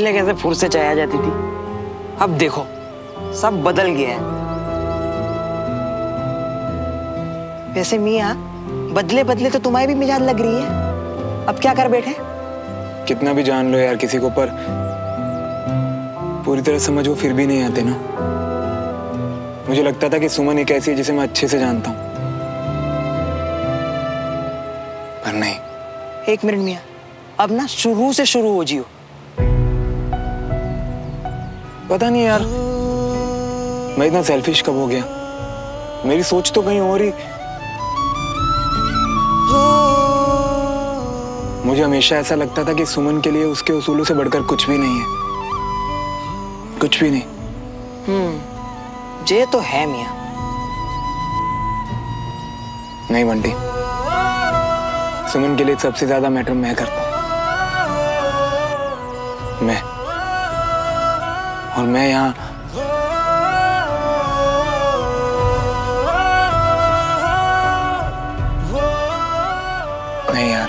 पहले कैसे फुर्सत से आ जाती थी, अब देखो सब बदल गया है। वैसे मियाँ, बदले बदले तो तुम्हारी भी मिजाज लग रही है, अब क्या कर बैठे? कितना भी जान लो यार किसी को, पर पूरी तरह समझ वो फिर भी नहीं आते ना। मुझे लगता था कि सुमन एक ऐसी है जिसे मैं अच्छे से जानता हूँ, पर नहीं। एक मिनट मियाँ, अब ना शुरू से शुरू हो जियो। पता नहीं यार मैं इतना सेल्फिश कब हो गया, मेरी सोच तो कहीं और ही। मुझे हमेशा ऐसा लगता था कि सुमन के लिए उसके उसूलों से बढ़कर कुछ भी नहीं है, कुछ भी नहीं। ये तो है मियाँ। नहीं बंटी, सुमन के लिए सबसे ज्यादा मैटर मैं करता हूं, मैं। और मैं यहाँ नहीं यार,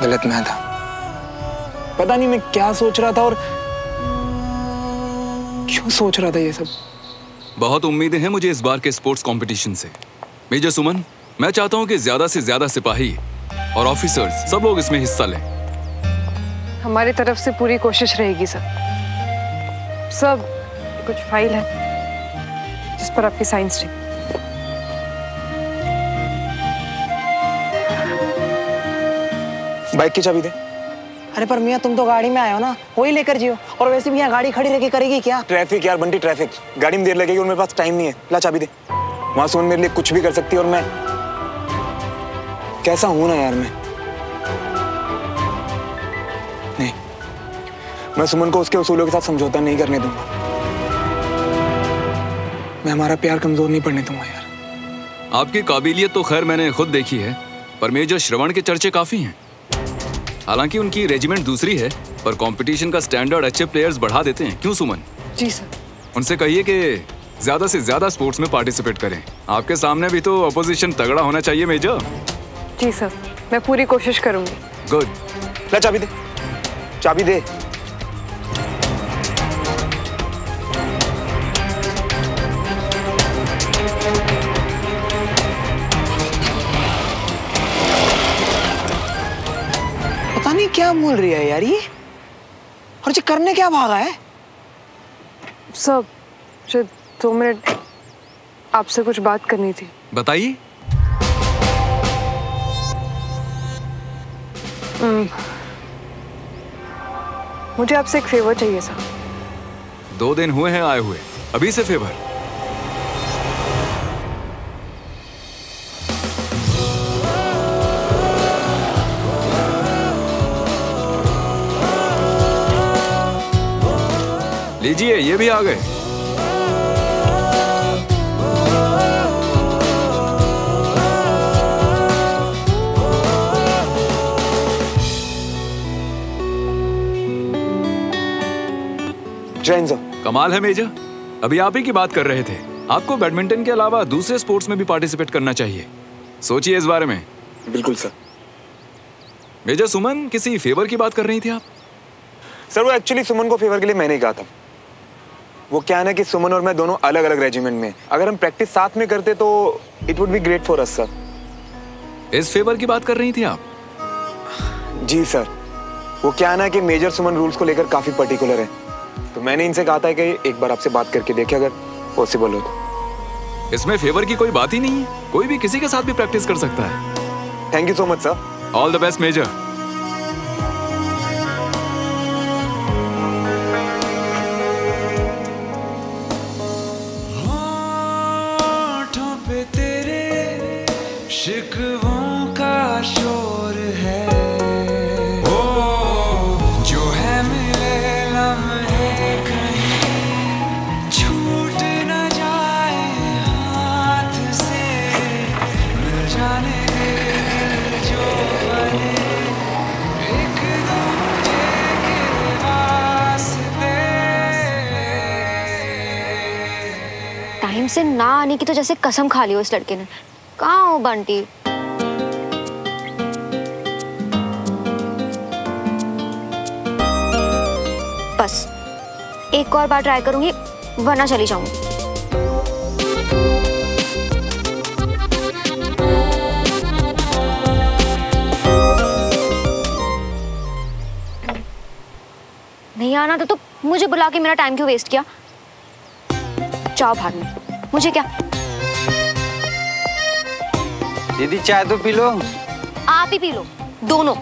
गलत मैं था। पता नहीं मैं क्या सोच रहा था और क्यों सोच रहा था ये सब। बहुत उम्मीदें हैं मुझे इस बार के स्पोर्ट्स कंपटीशन से। मेजर सुमन, मैं चाहता हूं कि ज्यादा से ज्यादा सिपाही और ऑफिसर्स सब लोग इसमें हिस्सा लें। हमारी तरफ से पूरी कोशिश रहेगी सर। सब कुछ फाइल है जिस पर आपकी साइन स्टेप। बाइक की चाबी दे। अरे पर मियाँ तुम तो गाड़ी में आए हो ना, वही लेकर जियो। और वैसे भी यहाँ गाड़ी खड़ी रह के करेगी क्या? ट्रैफिक यार बंटी, ट्रैफिक, गाड़ी में देर लगेगी और मेरे पास टाइम नहीं है। ला चाबी दे। वहां सुमन मेरे लिए कुछ भी कर सकती है और मैं कैसा हूं ना यार। मैं नहीं, मैं सुमन को उसके उसूलों के साथ समझौता नहीं करने दूंगा। मैं हमारा प्यार कमजोर नहीं पड़ने दूंगा यार। आपकी काबिलियत तो खैर मैंने खुद देखी है, पर मेजर श्रवण के चर्चे काफी हैं। हालांकि उनकी रेजिमेंट दूसरी है, पर कंपटीशन का स्टैंडर्ड अच्छे प्लेयर्स बढ़ा देते हैं। क्यों सुमन? जी सर। उनसे कहिए कि ज्यादा से ज्यादा स्पोर्ट्स में पार्टिसिपेट करें। आपके सामने भी तो अपोजिशन तगड़ा होना चाहिए मेजर। जी सर, मैं पूरी कोशिश करूंगी। गुड। ला चाबी दे, चाबी दे। पता नहीं क्या बोल रही है यार ये, और ये करने क्या भागा है? सर, मुझे 2 मिनट आपसे कुछ बात करनी थी। बताइए। मुझे आपसे एक फेवर चाहिए सर। 2 दिन हुए हैं आए हुए, अभी से फेवर? लीजिए, ये भी आ गए। जैन सर। कमाल है मेजर, अभी आप ही की बात कर रहे थे। आपको बैडमिंटन के अलावा दूसरे स्पोर्ट्स में भी पार्टिसिपेट करना चाहिए। सोचिए इस बारे में। बिल्कुल सर। मेजर सुमन, किसी फेवर की बात कर रही थी आप? सर वो एक्चुअली सुमन को फेवर के लिए मैंने ही कहा था। वो क्या है ना कि सुमन और मैं दोनों अलग अलग रेजिमेंट में, अगर हम प्रैक्टिस साथ में करते तो it would be great for us sir. इस फेवर की बात कर रही थी आप? जी सर। वो क्या है ना कि मेजर सुमन रूल्स को लेकर काफी पर्टिकुलर है, तो मैंने इनसे कहा था कि एक बार आपसे बात करके देखे अगर पॉसिबल हो तो। इसमें फेवर की कोई बात ही नहीं है, कोई भी किसी के साथ भी प्रैक्टिस कर सकता है। Thank you so much sir. All the best major. होठों पे तेरे शिकवों का शोर है, जो है मिले लम्हे कहीं छूट न जाए हाथ से, मिल जाने दे दिल जो बने एक दूजे के वास्ते। टाइम से ना आने की तो जैसे कसम खा ली हो इस लड़के ने। कहाँ हो बंटी? एक और बार ट्राई करूंगी, वरना चली जाऊंगी। नहीं आना तो मुझे बुला के मेरा टाइम क्यों वेस्ट किया? जाओ भागने, मुझे क्या। दीदी चाय तो पी लो। आप ही पी लो, दोनों।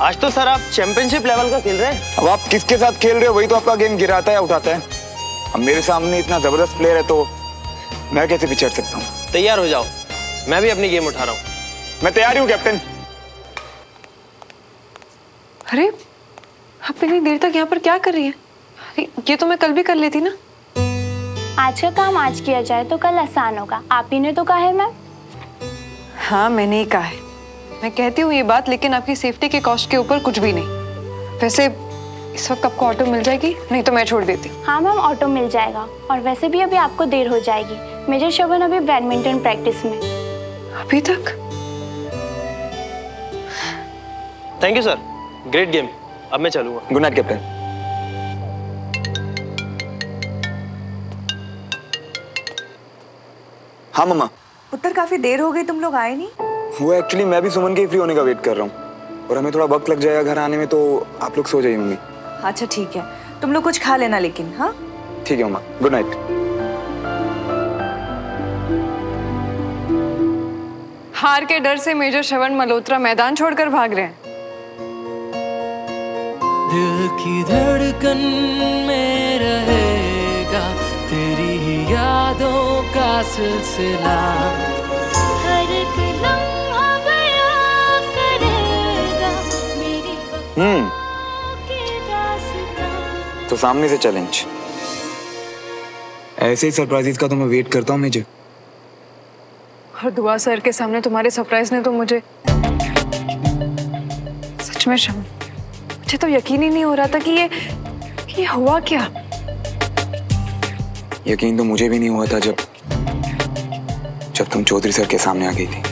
आज तो सर आप चैंपियनशिप लेवल का खेल रहे हैं। अब आप किसके साथ खेल रहे हो वही तो आपका गेम गिराता है या उठाता है। अब मेरे सामने इतना जबरदस्त प्लेयर है तो मैं कैसे पीछे हट सकता हूँ। तैयार हो जाओ, मैं भी अपनी गेम उठा रहा हूँ। मैं तैयार हूँ कैप्टन। अरे आप इतनी देर तक यहाँ पर क्या कर रही हैं? अरे ये तो मैं कल भी कर लेती ना। आज का काम आज किया जाए तो कल आसान होगा, आप ही ने तो कहा है मैम। हाँ मैंने ही कहा है, मैं कहती हूँ ये बात, लेकिन आपकी सेफ्टी के कॉस्ट के ऊपर कुछ भी नहीं। वैसे इस वक्त आपको ऑटो मिल जाएगी, नहीं तो मैं छोड़ देती हूँ। हाँ मैम, ऑटो मिल जाएगा। और वैसे भी अभी आपको देर हो जाएगी, मेजर श्रवण अभी बैडमिंटन प्रैक्टिस में। अभी तक? Thank you sir, great game. अब मैं चलूंगा। Good night captain. हाँ मम्मा। पुत्र काफी देर हो गई, तुम लोग आए नहीं। वो एक्चुअली मैं भी सुमन के फ्री होने का वेट कर रहा हूँ और हमें थोड़ा वक्त लग जाएगा घर आने में, तो आप लोग सो जाइए मम्मी। अच्छा ठीक है, तुम लोग कुछ खा लेना लेकिन। हाँ ठीक है मम्मा, गुड नाइट। हार के डर से मेजर श्रवण मल्होत्रा मैदान छोड़कर भाग रहे हैं। दिल की धड़कन में रहेगा तेरी ही यादों का सिलसिला। हर एक लम्हा बयां करेगा मेरी वफा की दास्तां। तो सामने से चैलेंज। ऐसे ही सरप्राइजेस का तो मैं वेट करता हूँ मेजर। और दुआ सर के सामने तुम्हारे सरप्राइज ने तो मुझे सच में शर्म, मुझे तो यकीन ही नहीं हो रहा था कि ये हुआ क्या। यकीन तो मुझे भी नहीं हुआ था जब तुम चौधरी सर के सामने आ गई थी।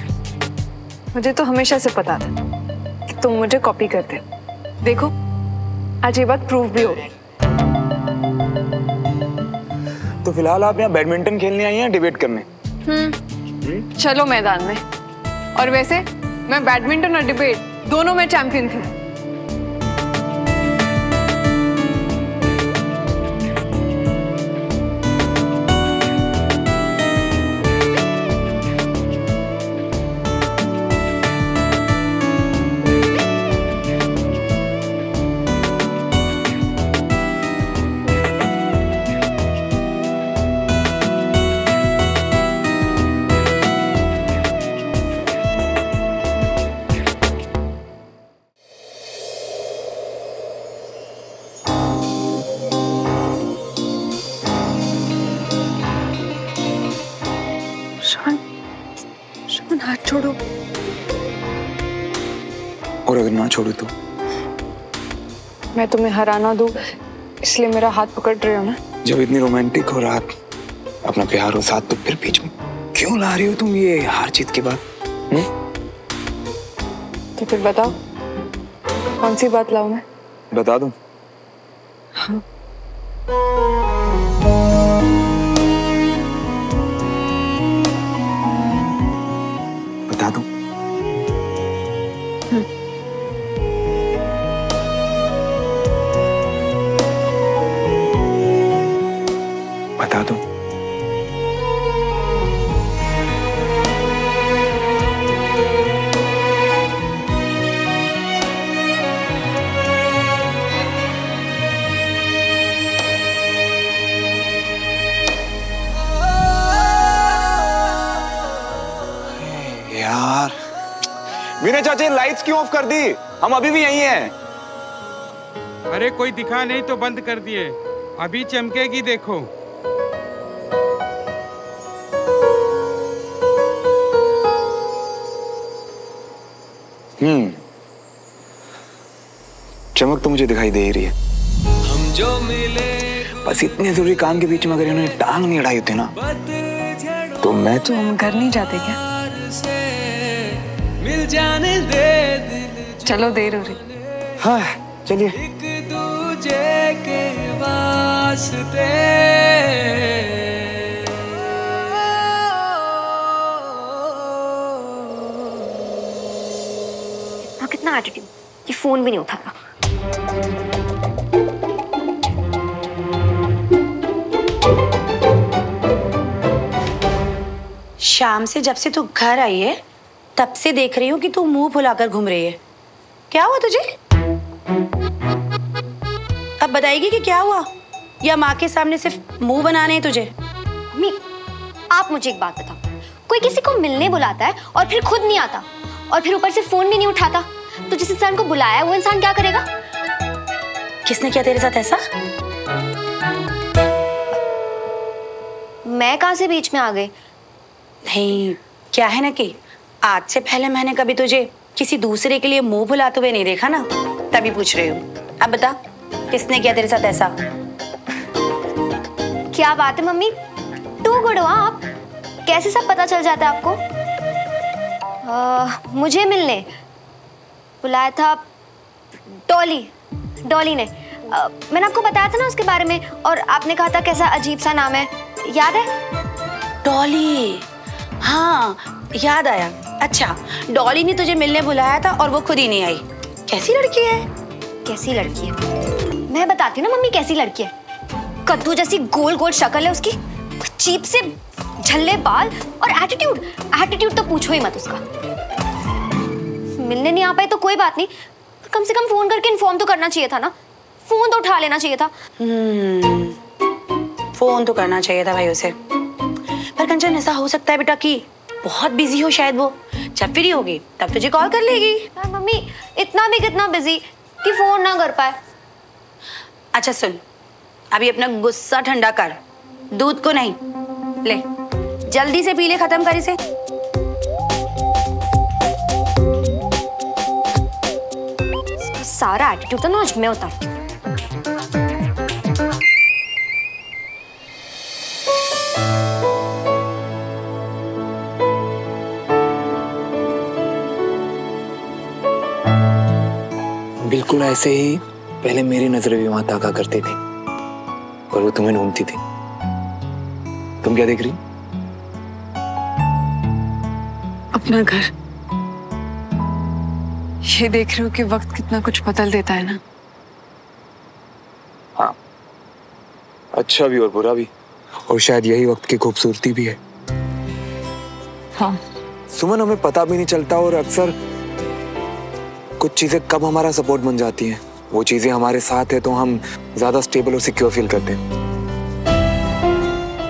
मुझे तो हमेशा से पता था कि तुम मुझे कॉपी करते हो। देखो आज ये बात प्रूव भी हो गई। तो फिलहाल आप यहाँ बैडमिंटन खेलने आई हैं डिबेट करने? चलो मैदान में। और वैसे मैं बैडमिंटन और डिबेट दोनों में चैंपियन थी। श्रवण हाथ छोड़ो। और अगर ना छोड़ो तो? मैं तुम्हें हराना दूं इसलिए मेरा हाथ पकड़ रहे हो ना? जब इतनी रोमांटिक हो रात, अपना प्यार हो साथ, तो फिर बीच में क्यों ला रही हो तुम ये हार जीत की बात? तो फिर बताओ कौन सी बात लाऊं मैं? बता दूं? हाँ। बता दूं? बता दूं? यार विनय चाचा, लाइट्स क्यों ऑफ कर दी? हम अभी भी यहीं हैं। अरे कोई दिखा नहीं तो बंद कर दिए, अभी चमकेगी देखो। चमक तो मुझे दिखाई दे ही रही है। हम जो मिले बस इतने जरूरी काम के बीच में अगर इन्होंने टांग नहीं अड़ाई होती ना, तो मैं तो हम घर नहीं जाते क्या? मिल जाने दे दिल, चलो देर हो रही। हाँ चलिए। एक दूजे के वास्ते। कितना एटीट्यूड कि फोन भी नहीं उठा रहा। शाम से जब से तू घर आई है तब से देख रही हूँ कि तू मुंह फुलाकर घूम रही है। क्या हुआ तुझे? अब बताएगी कि क्या हुआ, या माँ के सामने सिर्फ मुंह बनाने हैं तुझे? मम्मी, आप मुझे एक बात बताओ, कोई किसी को मिलने बुलाता है और फिर खुद नहीं आता और फिर ऊपर से फोन भी नहीं उठाता, तो जिस इंसान को बुलाया है वो इंसान क्या करेगा? किसने किया तेरे साथ ऐसा? मैं कहाँ से बीच में आ गई? नहीं, क्या है ना कि आज से पहले मैंने कभी तुझे किसी दूसरे के लिए मुंह भुलाते हुए नहीं देखा ना, तभी पूछ रही हूँ। अब बता, किसने किया तेरे साथ ऐसा? क्या बात है मम्मी, टू गुड हो आप, कैसे सब पता चल जाता है आपको? मुझे मिलने बुलाया था डॉली ने। मैंने आपको बताया था ना उसके बारे में, और आपने कहा था कैसा अजीब सा नाम है, याद है? डॉली, हाँ याद आया। अच्छा, डॉली ने तुझे मिलने बुलाया था और वो खुद ही नहीं आई। कैसी लड़की है? कैसी लड़की है? मैं बताती हूँ ना मम्मी कैसी लड़की है। कद्दू जैसी गोल गोल शक्ल है उसकी, चीप से झल्ले बाल, और एटीट्यूड तो पूछो ही मत उसका। मिलने नहीं आ पाए तो कोई बात नहीं, कम से कम फोन करके इन्फॉर्म तो करना चाहिए था ना, फोन तो उठा लेना चाहिए था। फोन तो करना चाहिए था भाई उसे, पर कंचन ऐसा हो सकता है बेटा कि बहुत बिजी हो शायद वो, जब फ्री होगी तब तुझे कॉल कर लेगी। मम्मी, इतना भी कितना बिजी कि फोन ना कर पाए। अच्छा सुन, अभी अपना गुस्सा ठंडा कर, दूध को नहीं, ले जल्दी से पी ले, खत्म कर इसे। सारा एटीट्यूड तो ना आज मैं उतारती हूँ। बिल्कुल ऐसे ही पहले मेरी नजरें भी वहां ताका करती थी, पर वो तुम्हें ढूंढती थी। तुम क्या देख रही? अपना घर। ये देख रहे हो कि वक्त कितना कुछ बदल देता है ना। हाँ, अच्छा भी और बुरा भी, और शायद यही वक्त की खूबसूरती भी है। हाँ सुमन, हमें पता भी नहीं चलता और अक्सर कुछ चीजें कब हमारा सपोर्ट बन जाती हैं। वो चीजें हमारे साथ है तो हम ज्यादा स्टेबल और सिक्योर फील करते हैं,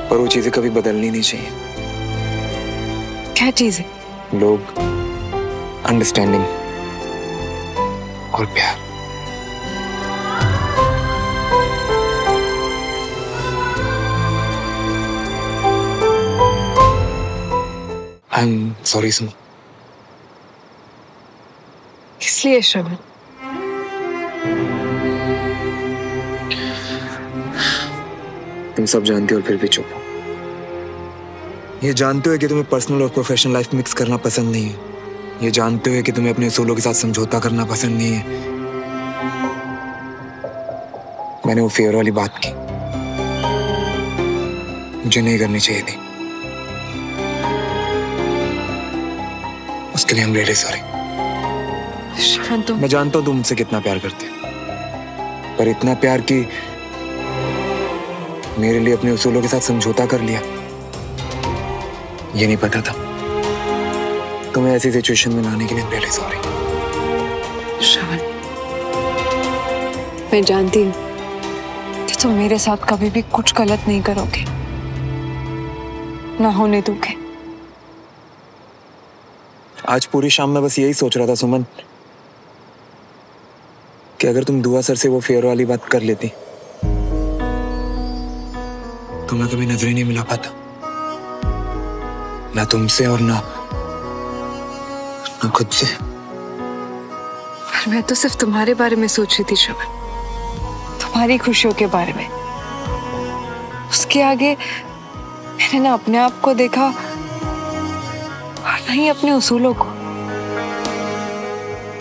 पर वो चीजें कभी बदलनी नहीं चाहिए। क्या चीज है? लोग, अंडरस्टैंडिंग और प्यार। आई एम सॉरी सुमन। किस लिए श्रवण? तुम सब जानते हो और फिर भी चुप हो। ये जानते हो कि तुम्हें पर्सनल और प्रोफेशनल लाइफ मिक्स करना पसंद नहीं है। ये जानते हो कि तुम्हें अपने उसूलों के साथ समझौता करना पसंद नहीं है। मैंने वो फेयर वाली बात की, मुझे नहीं करनी चाहिए थी। उसके लिए हम रियली सॉरी। मैं जानता हूं तुम मुझसे कितना प्यार करते हो, पर इतना प्यार कि मेरे लिए अपने उसूलों के साथ समझौता कर लिया, ये नहीं पता था। तुम्हें ऐसी सिचुएशन में लाने के लिए रियली सॉरी। श्रवण, मैं जानती हूँ कि तुम मेरे साथ कभी भी कुछ गलत नहीं करोगे, ना होने दोगे। आज पूरी शाम में बस यही सोच रहा था सुमन कि अगर तुम दुआ सर से वो फेयर वाली बात कर लेती तो मैं कभी नजरें नहीं मिला पाता, ना तुमसे और ना खुद से। पर मैं तो सिर्फ तुम्हारे बारे में सोच रही थी श्रवण, तुम्हारी खुशियों के बारे में। उसके आगे मैंने ना अपने आप को देखा और नहीं अपने उसूलों को।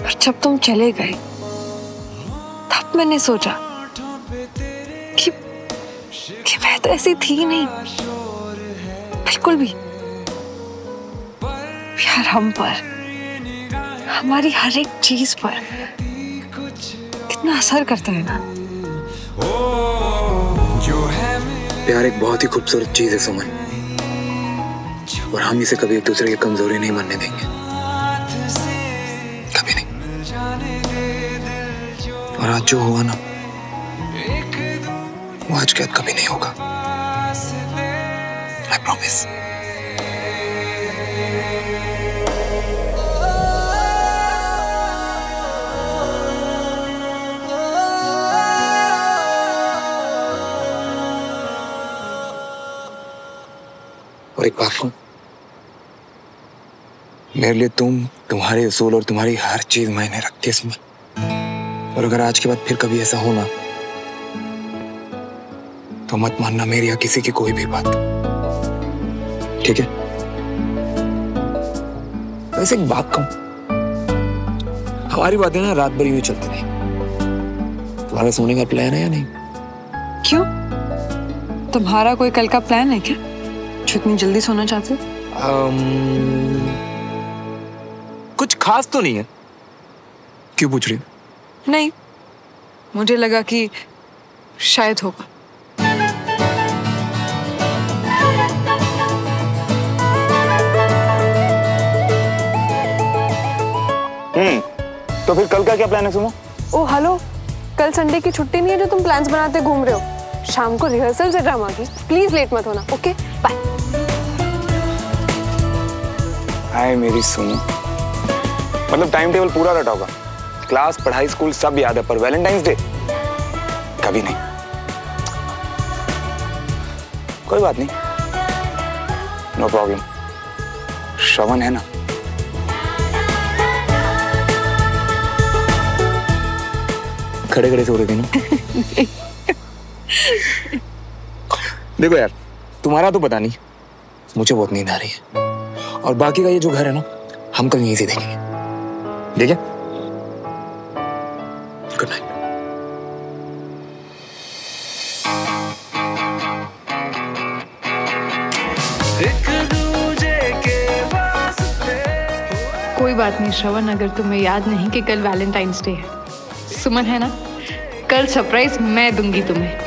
और जब तुम चले गए तब मैंने सोचा कि मैं तो ऐसी थी नहीं, बिल्कुल भी। प्यार हम पर, हमारी हर एक चीज पर कितना असर करता है ना। प्यार एक बहुत ही खूबसूरत चीज है सुमन, और हम इसे कभी एक दूसरे की कमजोरी नहीं मानने देंगे, कभी नहीं। और आज जो हुआ ना, वो आज के बाद कभी नहीं होगा, आई प्रॉमिस। और एक बात कहूं, मेरे लिए तुम्हारे उसूल और तुम्हारी हर चीज मायने रखती है सुमन। और अगर आज के बाद फिर कभी ऐसा होना तो मत मानना मेरी या किसी की कोई भी बात, ठीक है? वैसे एक बात कहूं, हमारी बातें ना रात भर यूं चलती रही। तुम्हारा सोने का प्लान है या नहीं? क्यों? तुम्हारा कोई कल का प्लान है क्या, जो इतनी जल्दी सोना चाहते हो? कुछ खास तो नहीं है। क्यों पूछ रही हो? नहीं, मुझे लगा कि शायद होगा। तो फिर कल का क्या प्लान है सुमो? ओ हेलो, कल संडे की छुट्टी नहीं है जो तुम प्लान्स बनाते घूम रहे हो? शाम को रिहर्सल से ड्रामा की, प्लीज लेट मत होना। Okay bye. हाय मेरी सुनो, मतलब टाइम टेबल पूरा रटा होगा, क्लास पढ़ाई स्कूल सब याद है, पर वैलेंटाइंस डे कभी नहीं। कोई बात नहीं, नो प्रॉब्लम। श्रवण है ना, खड़े खड़े सो रहे थे ना। देखो यार, तुम्हारा तो पता नहीं, मुझे बहुत नींद आ रही है, और बाकी का ये जो घर है ना, हम कल यहीं से देखेंगे, ठीक है? Good night. कोई बात नहीं श्रवण, अगर तुम्हें याद नहीं कि कल वैलेंटाइंस डे है, सुमन है ना, कल सरप्राइज मैं दूंगी तुम्हें।